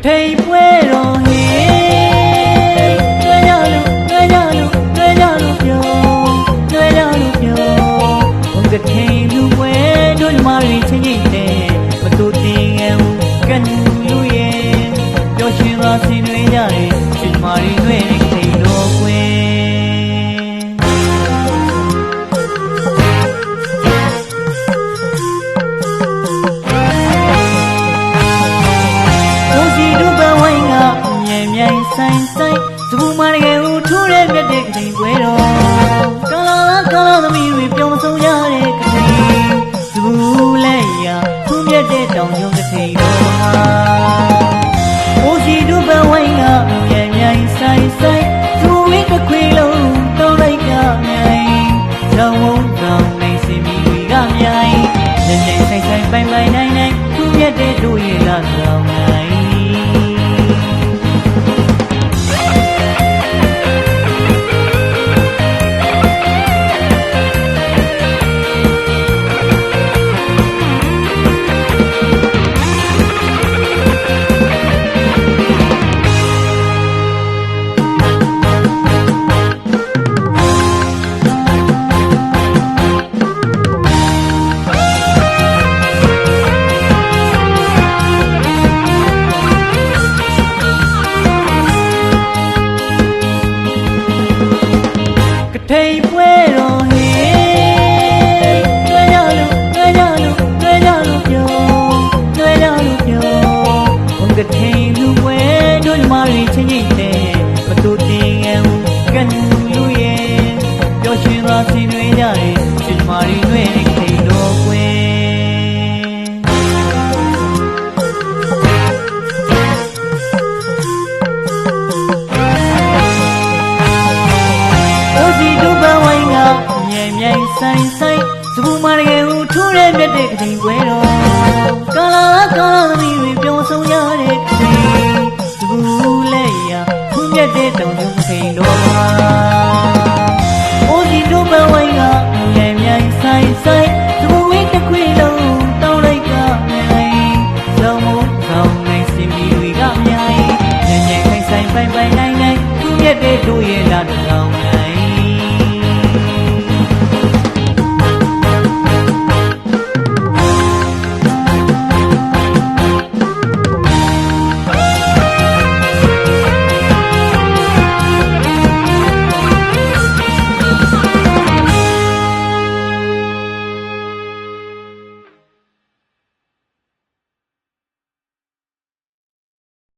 ထိန်ပွဲတော်ဟေးလွှဲကြလို့လွှဲကြလို့လွှဲကြလို့ပြောလွှဲကြလို့ပြောဘုံကထိန်လူပွဲတို့ညီမတွေချင်းချင်းတဲ့မတူတင်ငယ်ဦးကနူလူရဲ့ပျော်ရွှင်ပါဆင်နွှဲကြတယ်ညီမတွေလွှဲတဲ့ထိန်တော်ပွဲဆိုင်ဆိုင်စပူမရငယ်ဦးထိုးတဲ့မြတ်တဲ့ကတိန်ပွဲတော်ကာလာသမီးတွေပြုံးဆုံးရတဲ့ကတိန်စပူလက်ရထူးမြတ်တဲ့တောင်ကျုံကတိန်တော်ဟာအိုစီတို့ဘဝိုင်းကမြိုင်ဆိုင်ဆိုင်စပူဝင်းတစ်ခွေလုံးတောင်းလိုက်ကမြိုင်ရောင်ဝုံတောင်နိုင်စင်မီတွေကမြိုင်မြိုင်ဆိုင်ဆိုင်ပိုင်ပိုင်နိုင်နိုင်ထူးမြတ်တဲ့တို့ရဲ့လာဆောင်နိုင်ထိန်ပွဲတော်ဟေးလွှဲကြလို့လွှဲကြလို့လွှဲကြလို့ပြောလွှဲကြလို့ပြောဘုံကထိန်လူပွဲတို့ညီမတွေချင်းချင်းတဲ့မတူတင်ငယ်ဦးကနူလူရဲ့ပျော်ရွှင်ပါဆင်နွှဲကြတယ်ညီမတွေလွှဲတဲ့ထိန်တော်ပွဲမြိုင်ဆိုင်ဆိုင်စပူမရငယ်ဦးထိုးတဲ့မြတ်တဲ့ကတိန်ပွဲတော်ကာလာသမီးတွေပြုံးဆုံးရတဲ့ကတိန်စပူလက်ရထူးမြတ်တဲ့တောင်ကျုံကတိန်တော်ဟာအိုစီတို့ဘဝိုင်းကမြိုင်ဆိုင်ဆိုင်